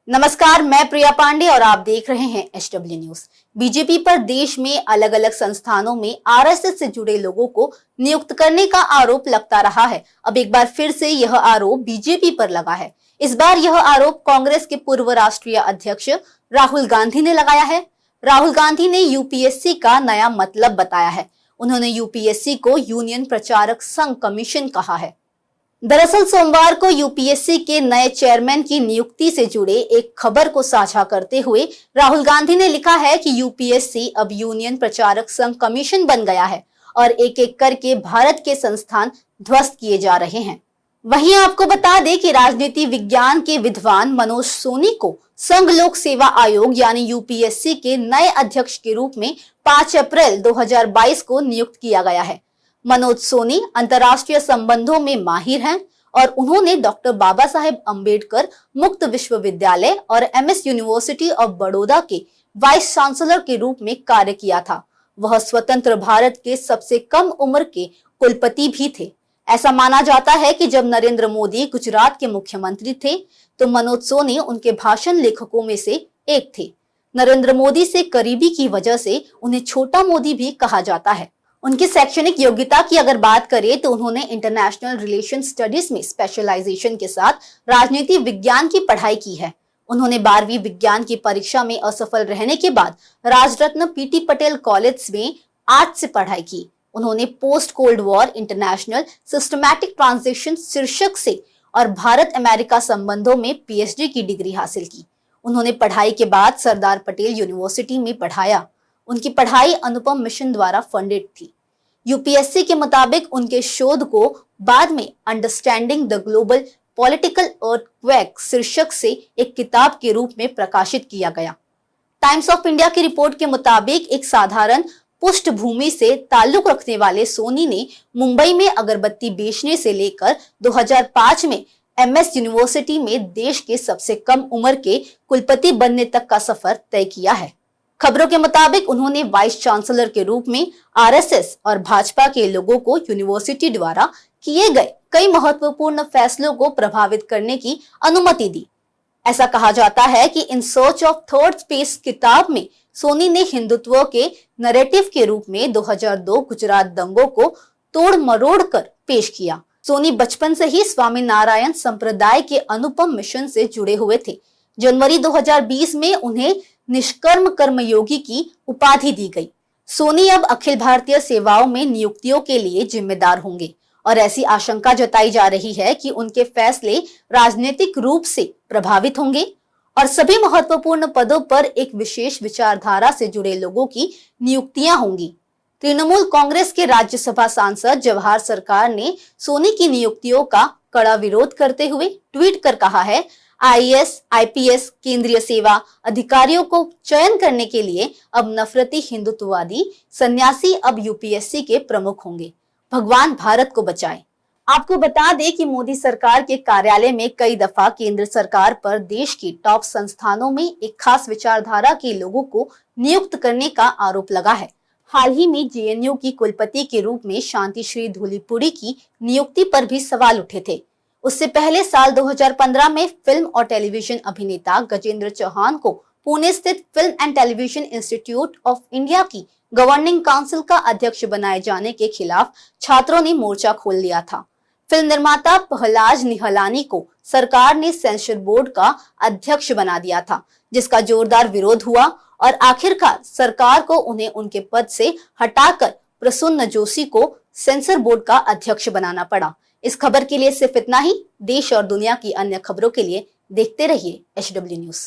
नमस्कार, मैं प्रिया पांडे और आप देख रहे हैं एचडब्ल्यू न्यूज। बीजेपी पर देश में अलग अलग संस्थानों में आरएसएस से जुड़े लोगों को नियुक्त करने का आरोप लगता रहा है। अब एक बार फिर से यह आरोप बीजेपी पर लगा है। इस बार यह आरोप कांग्रेस के पूर्व राष्ट्रीय अध्यक्ष राहुल गांधी ने लगाया है। राहुल गांधी ने यूपीएससी का नया मतलब बताया है। उन्होंने यूपीएससी को यूनियन प्रचारक संघ कमीशन कहा है। दरअसल सोमवार को यूपीएससी के नए चेयरमैन की नियुक्ति से जुड़े एक खबर को साझा करते हुए राहुल गांधी ने लिखा है कि यूपीएससी अब यूनियन प्रचारक संघ कमीशन बन गया है और एक एक करके भारत के संस्थान ध्वस्त किए जा रहे हैं। वहीं आपको बता दें कि राजनीति विज्ञान के विद्वान मनोज सोनी को संघ लोक सेवा आयोग यानी यूपीएससी के नए अध्यक्ष के रूप में 5 अप्रैल 2022 को नियुक्त किया गया है। मनोज सोनी अंतर्राष्ट्रीय संबंधों में माहिर हैं और उन्होंने डॉक्टर बाबा साहेब अम्बेडकर मुक्त विश्वविद्यालय और एमएस यूनिवर्सिटी ऑफ बड़ौदा के वाइस चांसलर के रूप में कार्य किया था। वह स्वतंत्र भारत के सबसे कम उम्र के कुलपति भी थे। ऐसा माना जाता है कि जब नरेंद्र मोदी गुजरात के मुख्यमंत्री थे तो मनोज सोनी उनके भाषण लेखकों में से एक थे। नरेंद्र मोदी से करीबी की वजह से उन्हें छोटा मोदी भी कहा जाता है। उनकी शैक्षणिक योग्यता की अगर बात करें तो उन्होंने इंटरनेशनल रिलेशन स्टडीज में स्पेशलाइजेशन के साथ राजनीति विज्ञान की पढ़ाई की है। उन्होंने 12वीं विज्ञान की परीक्षा में असफल रहने के बाद राजरत्न पीटी पटेल कॉलेज में आर्ट्स से पढ़ाई की। उन्होंने post cold war international systematic transition शीर्षक से और भारत अमेरिका संबंधों में पीएचडी की डिग्री हासिल की। उन्होंने पढ़ाई के बाद सरदार पटेल यूनिवर्सिटी में पढ़ाया। उनकी पढ़ाई अनुपम मिशन द्वारा फंडेड थी। यूपीएससी के मुताबिक उनके शोध को बाद में understanding the global political earthquake शीर्षक से एक किताब के रूप में प्रकाशित किया गया। टाइम्स ऑफ इंडिया की रिपोर्ट के मुताबिक एक साधारण पृष्ठभूमि से ताल्लुक रखने वाले सोनी ने मुंबई में अगरबत्ती बेचने से लेकर 2005 में एमएस यूनिवर्सिटी में देश के सबसे कम उम्र के कुलपति बनने तक का सफर तय किया है। खबरों के मुताबिक उन्होंने वाइस चांसलर के रूप में आरएसएस और भाजपा के लोगों को यूनिवर्सिटी द्वारा किए गए कई महत्वपूर्ण फैसलों को प्रभावित करने की अनुमति दी। ऐसा कहा जाता है कि in search of third space किताब में सोनी ने हिंदुत्व के नैरेटिव के रूप में 2002 गुजरात दंगों को तोड़ मरोड़ कर पेश किया। सोनी बचपन से ही स्वामी नारायण संप्रदाय के अनुपम मिशन से जुड़े हुए थे। जनवरी 2020 में उन्हें निष्कर्म कर्मयोगी की उपाधि दी गई। सोनी अब अखिल भारतीय सेवाओं में नियुक्तियों के लिए जिम्मेदार होंगे और ऐसी आशंका जताई जा रही है कि उनके फैसले राजनीतिक रूप से प्रभावित होंगे और सभी महत्वपूर्ण पदों पर एक विशेष विचारधारा से जुड़े लोगों की नियुक्तियां होंगी। तृणमूल कांग्रेस के राज्यसभा सांसद जवाहर सरकार ने सोनी की नियुक्तियों का कड़ा विरोध करते हुए ट्वीट कर कहा है, आईएएस, आईपीएस केंद्रीय सेवा अधिकारियों को चयन करने के लिए अब नफरती हिंदुत्ववादी सन्यासी अब यूपीएससी के प्रमुख होंगे। भगवान भारत को बचाए। आपको बता दें कि मोदी सरकार के कार्यालय में कई दफा केंद्र सरकार पर देश की टॉप संस्थानों में एक खास विचारधारा के लोगों को नियुक्त करने का आरोप लगा है। हाल ही में जेएनयू की कुलपति के रूप में शांति श्री धूलीपुड़ी की नियुक्ति पर भी सवाल उठे थे। उससे पहले साल 2015 में फिल्म और टेलीविजन अभिनेता गजेंद्र चौहान को पुणे स्थित film and television institute of India की गवर्निंग काउंसिल का अध्यक्ष बनाए जाने के खिलाफ छात्रों ने मोर्चा खोल लिया था। फिल्म निर्माता प्रहलाद निहलानी को सरकार ने सेंसर बोर्ड का अध्यक्ष बना दिया था, जिसका जोरदार विरोध हुआ और आखिरकार सरकार को उन्हें उनके पद से हटाकर प्रसून्न जोशी को सेंसर बोर्ड का अध्यक्ष बनाना पड़ा। इस खबर के लिए सिर्फ इतना ही। देश और दुनिया की अन्य खबरों के लिए देखते रहिए एचडब्ल्यू न्यूज।